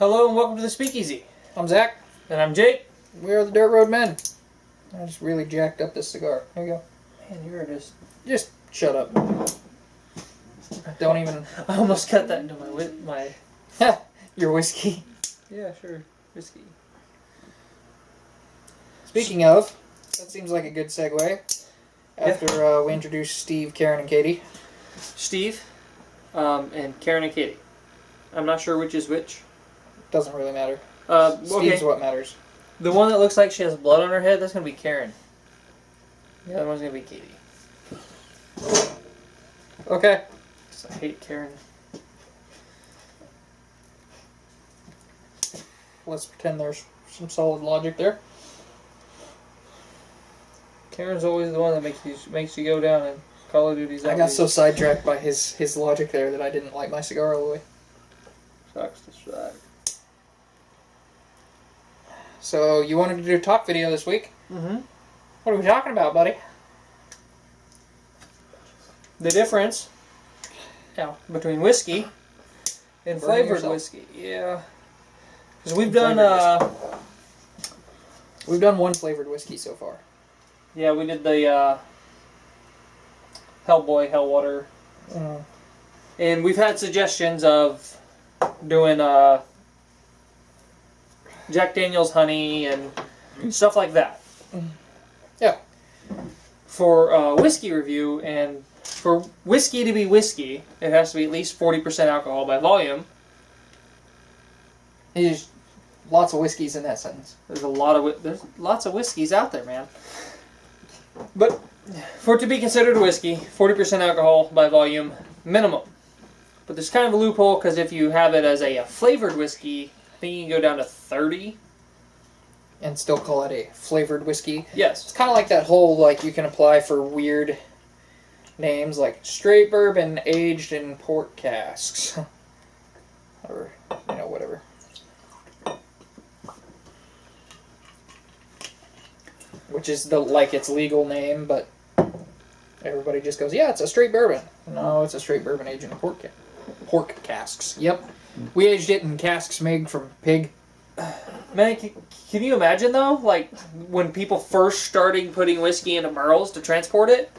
Hello and welcome to the Speakeasy. I'm Zach. And I'm Jake. We are the Dirt Road Men. I just really jacked up this cigar. Here you go. Man, you're Just shut up. Don't even... I almost cut that into my... Your whiskey. Yeah, sure. Whiskey. Speaking of, that seems like a good segue. After we introduce Steve, Karen, and Katie. Steve, and Karen and Katie. I'm not sure which is which. Doesn't really matter. Okay. Steve's what matters. The one that looks like she has blood on her head, that's going to be Karen. The other one's going to be Katie. Okay. I hate Karen. Let's pretend there's some solid logic there. Karen's always the one that makes you go down in Call of Duty Zombies. I got so sidetracked by his logic there that I didn't light my cigar all the way. Sucks to suck. So, you wanted to do a talk video this week? Mm-hmm. What are we talking about, buddy? The difference between whiskey and Burning flavored yourself. whiskey. Yeah. Because we've done We've done one flavored whiskey so far. yeah, we did the Hellboy, Hellwater. And we've had suggestions of doing Jack Daniel's honey and stuff like that. Yeah. For whiskey review, and for whiskey to be whiskey, it has to be at least 40% alcohol by volume. There's lots of whiskeys in that sentence. There's lots of whiskeys out there, man. But for it to be considered a whiskey, 40% alcohol by volume minimum. But there's kind of a loophole, because if you have it as a flavored whiskey, I think you can go down to 30. And still call it a flavored whiskey. Yes. It's kind of like that whole, like, you can apply for weird names, like straight bourbon aged in port casks. Or, whatever. Which is its legal name, but everybody just goes, yeah, it's a straight bourbon. No, it's a straight bourbon aged in pork casks. Yep. We aged it in casks made from pig. Man, can you imagine, though? Like, when people first started putting whiskey into barrels to transport it?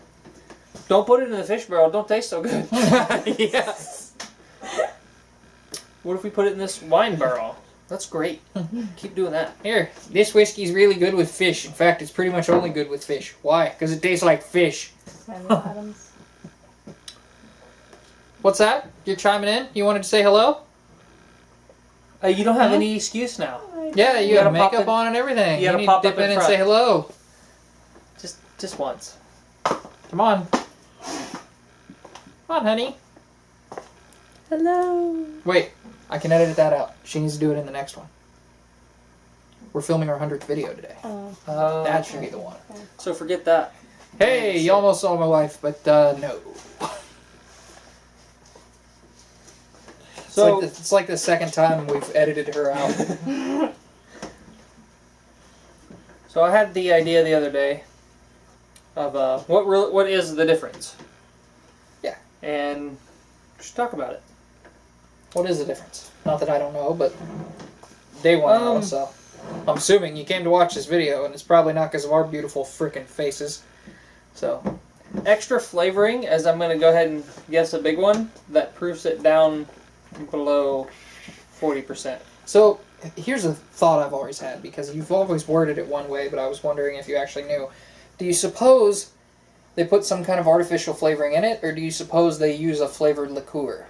Don't put it in the fish barrel. It don't taste so good. Yeah. What if we put it in this wine barrel? That's great. Keep doing that. Here, this whiskey's really good with fish. In fact, it's pretty much only good with fish. Why? Because it tastes like fish. Samuel Adams. What's that? You're chiming in? You wanted to say hello? You don't have any excuse now. Yeah, you gotta got pop makeup in- on and everything. you gotta need pop to up dip in in and front. say hello. Just once. Come on. Come on, honey. Hello. Wait, I can edit that out. She needs to do it in the next one. We're filming our 100th video today. Oh. That should be the one. So forget that. Hey, you almost saw my wife, but no. So It's like the second time we've edited her out. So I had the idea the other day of what is the difference? Yeah. And just talk about it. What is the difference? Not that I don't know, but they want to know, so. I'm assuming you came to watch this video, and it's probably not because of our beautiful frickin' faces. So, Extra flavoring, as I'm going to go ahead and guess a big one, that proves it down below 40%. so here's a thought I've always had, because you've always worded it one way, but I was wondering if you actually knew. Do you suppose they put some kind of artificial flavoring in it, or do you suppose they use a flavored liqueur?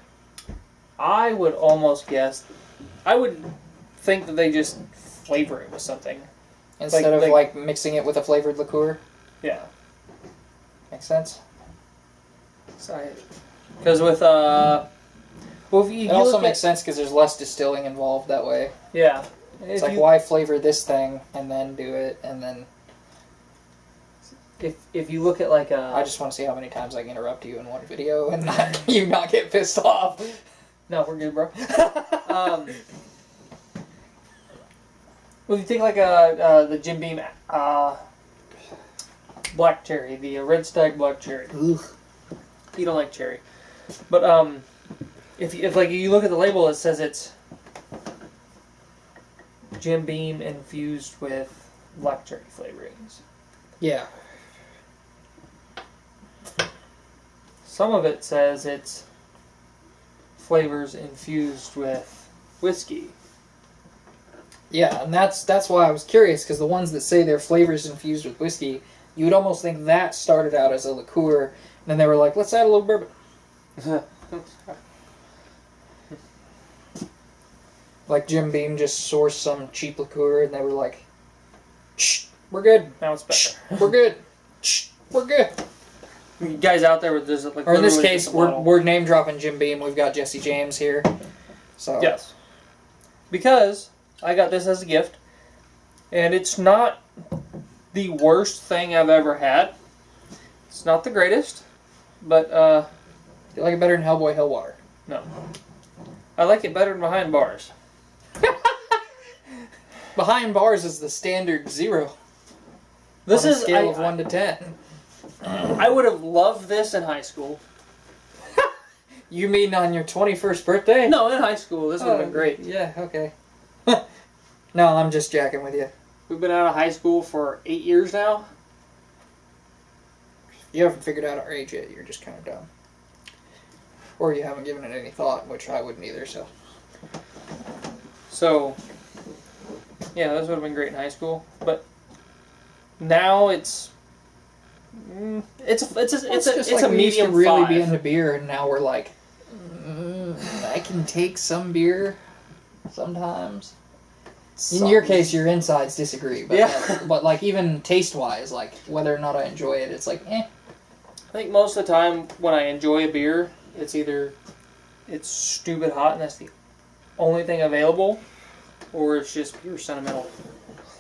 I would almost guess, I would think that they just flavor it with something. Instead of mixing it with a flavored liqueur? Yeah. Makes sense? Because with, well, if you It also look makes at, sense because there's less distilling involved that way. yeah. It's like, why flavor this thing and then do it, and then... If you look at like a... I just want to see how many times I can interrupt you in one video and you not get pissed off. No, we're good, bro. Well, if you think like the Jim Beam black cherry, the Red Stag black cherry. Ugh. You don't like cherry, but if you look at the label, it says it's Jim Beam infused with black cherry flavorings. Yeah. Some of it says it's flavors infused with whiskey. Yeah, and that's why I was curious, because the ones that say they're flavors infused with whiskey, you would almost think that started out as a liqueur, and then they were like, let's add a little bourbon. Like Jim Beam just sourced some cheap liqueur, and they were like, shh, we're good. Now it's better. We're good. Shh, we're good. You guys out there with this, like, Or in this literally case, just a bottle. we're name dropping Jim Beam. We've got Jesse James here. So Yes. Because I got this as a gift, and it's not the worst thing I've ever had. It's not the greatest, but you like it better than Hellboy Hellwater? no. I like it better than Behind Bars. Behind Bars is the standard 0. This on a is scale of 1 to 10. I would have loved this in high school. You mean on your 21st birthday? No, in high school, this would have been great. Yeah, okay. No, I'm just jacking with you. We've been out of high school for 8 years now. You haven't figured out our age yet. You're just kind of dumb. Or you haven't given it any thought, which I wouldn't either, so. So, yeah, this would have been great in high school. But now it's a we used to medium really 5. be into beer, and now we're like, I can take some beer sometimes. In your case, your insides disagree, but Yeah. but like even taste wise, like whether or not I enjoy it, it's like eh. I think most of the time when I enjoy a beer, it's either it's stupid hot and that's the only thing available, or it's just pure sentimental.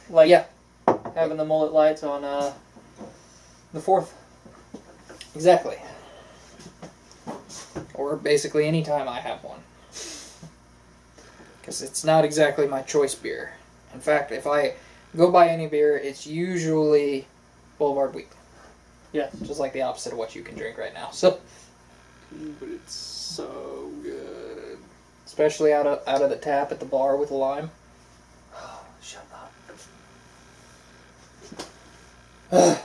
Like Yeah. having the mullet lights on the 4th. Exactly. Or basically any time I have one. Because it's not exactly my choice beer. In fact, if I go buy any beer, it's usually Boulevard Wheat. Yeah. Just like the opposite of what you can drink right now. So, But it's so good. especially out of the tap at the bar with a lime. Shut up.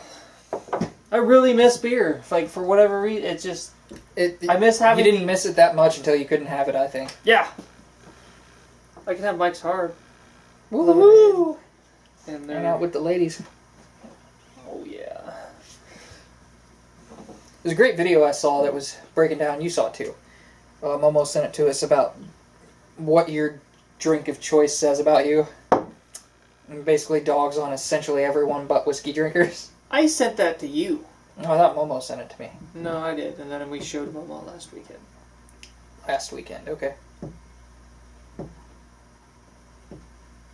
I really miss beer. Like, for whatever reason, it's just... I miss having... You didn't miss it that much until you couldn't have it, I think. Yeah. I can have Mike's Hard. Woohoo! And Hang out with the ladies. Oh, yeah. There's a great video I saw that was breaking down, you saw it too. Momo sent it to us about what your drink of choice says about you. And basically dogs on essentially everyone but whiskey drinkers. I sent that to you. Oh, I thought Momo sent it to me. No, I did. And then we showed Momo last weekend. Last weekend, okay.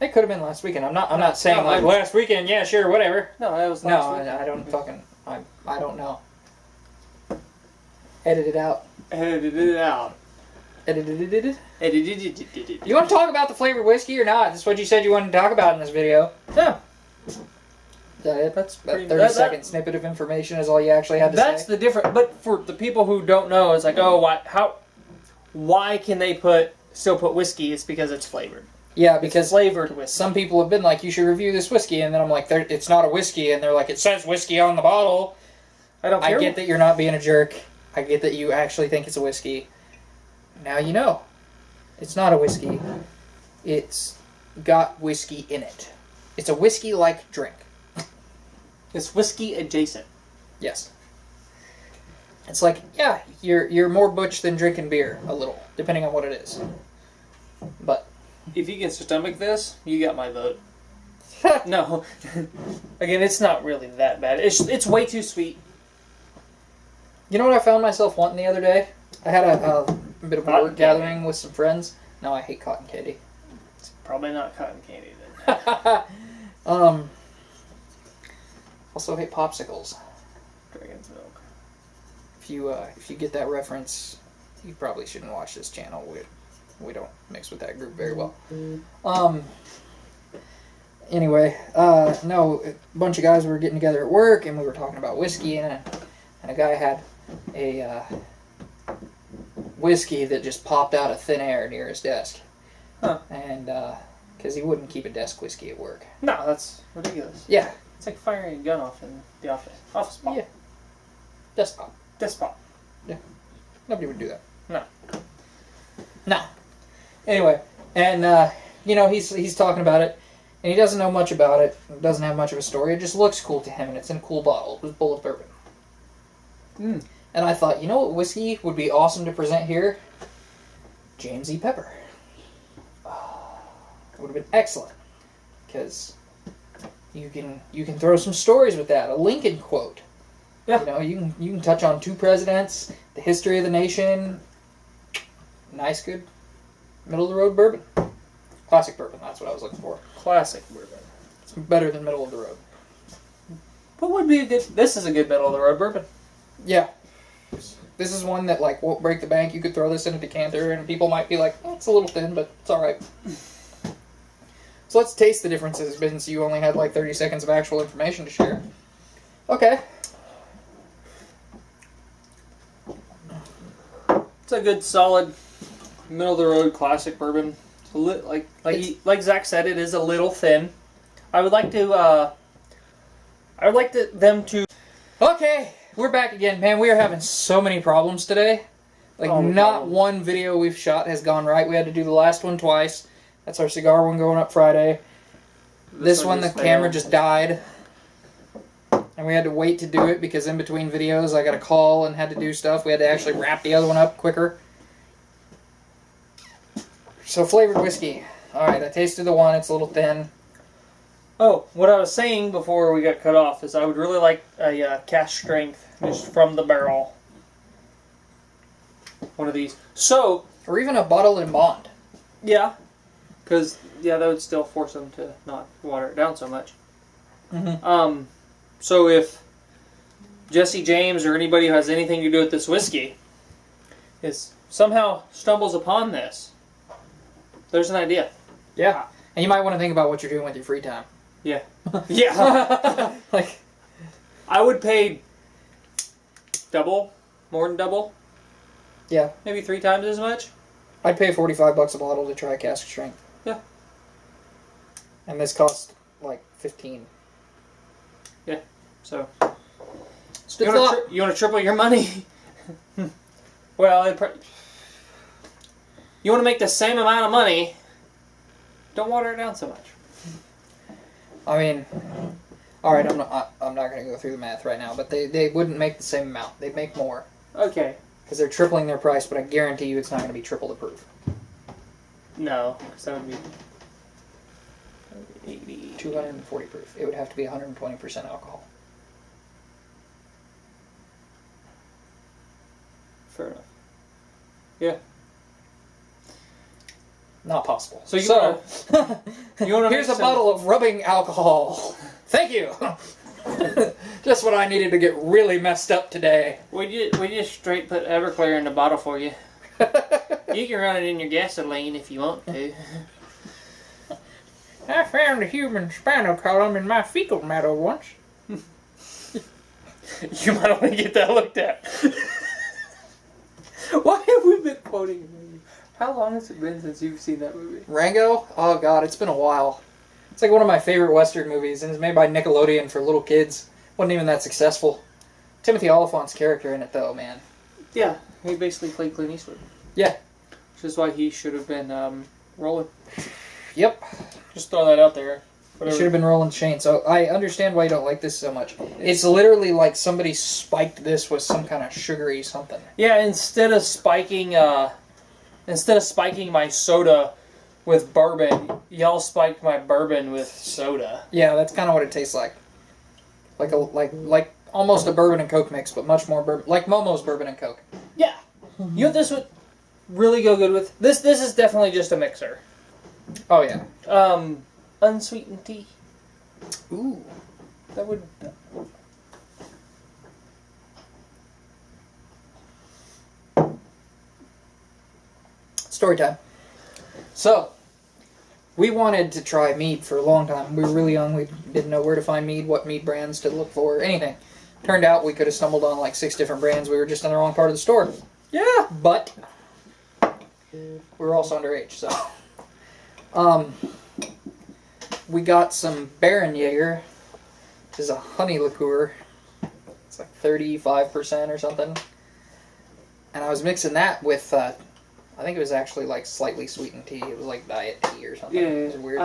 It could have been last weekend. I'm not saying no, like I'm- last weekend, yeah, sure, whatever. No, that was No, last weekend. I don't fucking... I don't know. Edit it out. Edited it out. Edited it. Edited it. You want to talk about the flavored whiskey or not? That's what you said you wanted to talk about in this video. Yeah. Is that it? That's That pretty... 30-second snippet of information is all you actually had to That's say? the difference. But for the people who don't know, it's like, oh, why can they still put whiskey? It's because it's flavored. Yeah, It's because flavored whiskey. some people have been like, you should review this whiskey, and then I'm like, it's not a whiskey, and they're like, it says whiskey on the bottle. I don't care. I get that you're not being a jerk. I get that you actually think it's a whiskey. Now you know. It's not a whiskey. It's got whiskey in it. It's a whiskey-like drink. It's whiskey adjacent. Yes. It's like, yeah, you're more butch than drinking beer, a little, depending on what it is. But If you can stomach this, you got my vote. No. Again, it's not really that bad. It's way too sweet. you know what I found myself wanting the other day? I had a bit of a Cotton work gathering with some friends. No, I hate cotton candy. It's probably not cotton candy then. Also hate popsicles. Dragon's milk. If you get that reference, you probably shouldn't watch this channel. We don't mix with that group very well. Anyway, no, a bunch of guys were getting together at work, and we were talking about whiskey, and a guy had a whiskey that just popped out of thin air near his desk. Huh. And Because he wouldn't keep a desk whiskey at work. No, that's ridiculous. Yeah. It's like firing a gun off in the office. Office pop. Yeah. Desk pop. Desk pop. Nobody would do that. No. No. Anyway, and he's talking about it, and he doesn't know much about it. Doesn't have much of a story. It just looks cool to him, and it's in a cool bottle. It was Bullet Bourbon. And I thought, you know what whiskey would be awesome to present here? James E. Pepper. It would have been excellent, because you can throw some stories with that. A Lincoln quote. Yeah. You can touch on 2 presidents, the history of the nation. Nice, good, middle of the road bourbon. Classic bourbon. That's what I was looking for. Classic bourbon. It's better than middle of the road. What would be a good? This is a good middle of the road bourbon. Yeah. This is one that won't break the bank. You could throw this in a decanter, and people might be like, it's a little thin, but it's all right. So let's taste the differences, since you only had 30 seconds of actual information to share. Okay. It's a good, solid, middle of the road classic bourbon. It's like Zach said, it is a little thin. I would like them to. Okay, we're back again, man. We are having so many problems today. Not one video we've shot has gone right. We had to do the last one twice. That's our cigar one going up Friday. This one, the camera just died. And we had to wait to do it because in between videos I got a call and had to do stuff. We had to actually wrap the other one up quicker. So flavored whiskey. Alright, I tasted the one. It's a little thin. Oh, what I was saying before we got cut off is I would really like a cask strength just from the barrel. One of these. So, Or even a bottle and bond. yeah. Because, that would still force them to not water it down so much. Mm-hmm. So if Jesse James or anybody who has anything to do with this whiskey somehow stumbles upon this, there's an idea. Yeah. And you might want to think about what you're doing with your free time. Yeah. Yeah. I would pay double, more than double. Yeah. Maybe 3 times as much. I'd pay $45 a bottle to try cask strength. Yeah. And this costs $15. Yeah. So You want to triple your money? Well, you want to make the same amount of money. Don't water it down so much. I mean, all right, I'm not going to go through the math right now, but they wouldn't make the same amount. They'd make more Okay. because they're tripling their price, but I guarantee you it's not going to be triple the proof. No, because that would be 80. 240 proof. It would have to be 120% alcohol. Fair enough. Yeah. Not possible. So you want to here's a bottle of rubbing alcohol. Thank you. Just what I needed to get really messed up today. We just straight put Everclear in the bottle for you. You can run it in your gasoline if you want to. I found a human spinal column in my fecal matter once. You might want to get that looked at. Why have we been quoting a movie? How long has it been since you've seen that movie? Rango? Oh god, it's been a while. It's like one of my favorite Western movies, and it's made by Nickelodeon for little kids. Wasn't even that successful. Timothy Oliphant's character in it, though, man. Yeah, he basically played Clint Eastwood. Yeah. Which is why he should have been rolling. Yep. Just throw that out there. He should have been rolling Shane. So I understand why you don't like this so much. It's literally like somebody spiked this with some kind of sugary something. Yeah, instead of spiking my soda with bourbon, y'all spiked my bourbon with soda. Yeah, that's kind of what it tastes like. Like almost a bourbon and Coke mix, but much more bourbon, like Momo's bourbon and Coke. Yeah. You know what this would really go good with? This is definitely just a mixer. Oh yeah. Unsweetened tea. Ooh. That would. Story time. So, we wanted to try mead for a long time. We were really young. We didn't know where to find mead, what mead brands to look for, anything. Turned out we could have stumbled on like 6 different brands. We were just in the wrong part of the store. Yeah. But we were also underage, so. we got some Baron Jaeger. This is a honey liqueur. It's like 35% or something. And I was mixing that with, I think it was actually like slightly sweetened tea. It was like diet tea or something. Yeah, It was weird.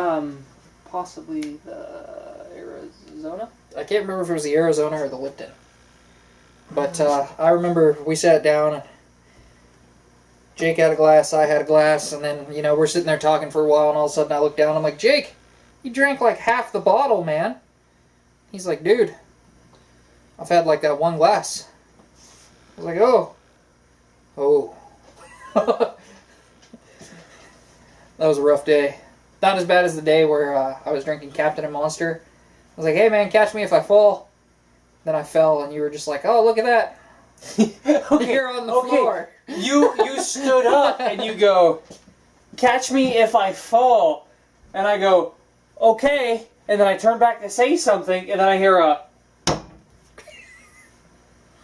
possibly the Arizona. I can't remember if it was the Arizona or the Lipton. But I remember we sat down and Jake had a glass, I had a glass, and then, you know, we're sitting there talking for a while, and all of a sudden I look down, I'm like, Jake, you drank like half the bottle, man. He's like, dude, I've had like one glass. I was like, oh. That was a rough day. Not as bad as the day where I was drinking Captain and Monster. I was like, hey man, catch me if I fall. Then I fell, and you were just like, oh, look at that. Okay, You're on the floor. You stood up and you go, catch me if I fall. And I go, okay. And then I turn back to say something, and then I hear a...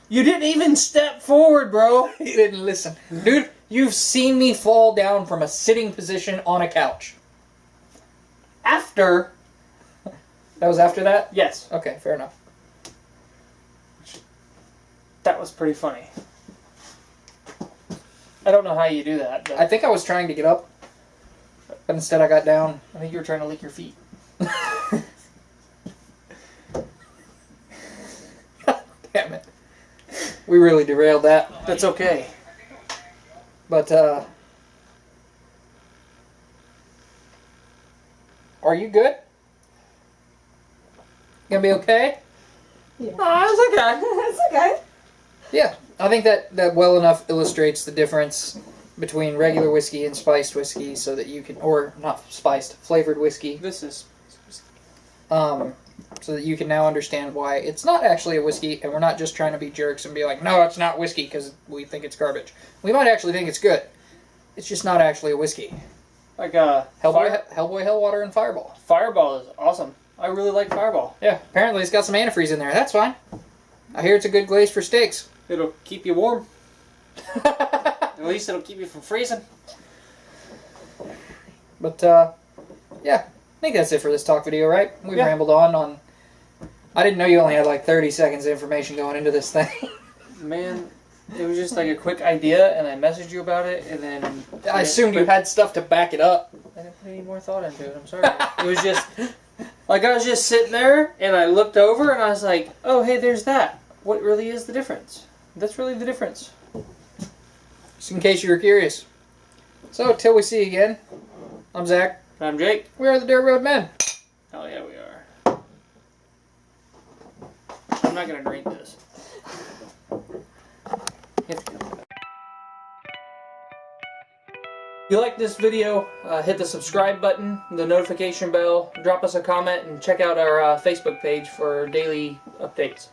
You didn't even step forward, bro. You didn't listen. Dude, you've seen me fall down from a sitting position on a couch. After... That was after that? Yes. Okay, fair enough. That was pretty funny. I don't know how you do that, but I think I was trying to get up, but instead I got down. I think you were trying to lick your feet. Damn it. We really derailed that. That's okay. But, are you good? Gonna be okay? Yeah. Oh, it's okay. It's okay. Yeah, I think that well enough illustrates the difference between regular whiskey and spiced whiskey so that you can, or not spiced, flavored whiskey. This is... So that you can now understand why it's not actually a whiskey, and we're not just trying to be jerks and be like, no, it's not whiskey because we think it's garbage. We might actually think it's good. It's just not actually a whiskey. Like Hellboy, Hellwater, and Fireball. Fireball is awesome. I really like Fireball. Yeah, apparently it's got some antifreeze in there. That's fine. I hear it's a good glaze for steaks. It'll keep you warm. At least it'll keep you from freezing. But, yeah, I think that's it for this talk video, right? We've Yeah. rambled on. I didn't know you only had like 30 seconds of information going into this thing. Man, it was just like a quick idea, and I messaged you about it, and then... I assumed you had stuff to back it up. I didn't put any more thought into it, I'm sorry. It was just... Like, I was just sitting there, and I looked over, and I was like, oh, hey, there's that. What really is the difference? That's really the difference. Just in case you were curious. So, till we see you again, I'm Zach. I'm Jake. We are the Dirt Road Men. Hell yeah, we are. I'm not gonna drink this. You have to come back. If you like this video, hit the subscribe button, the notification bell, drop us a comment, and check out our Facebook page for daily updates.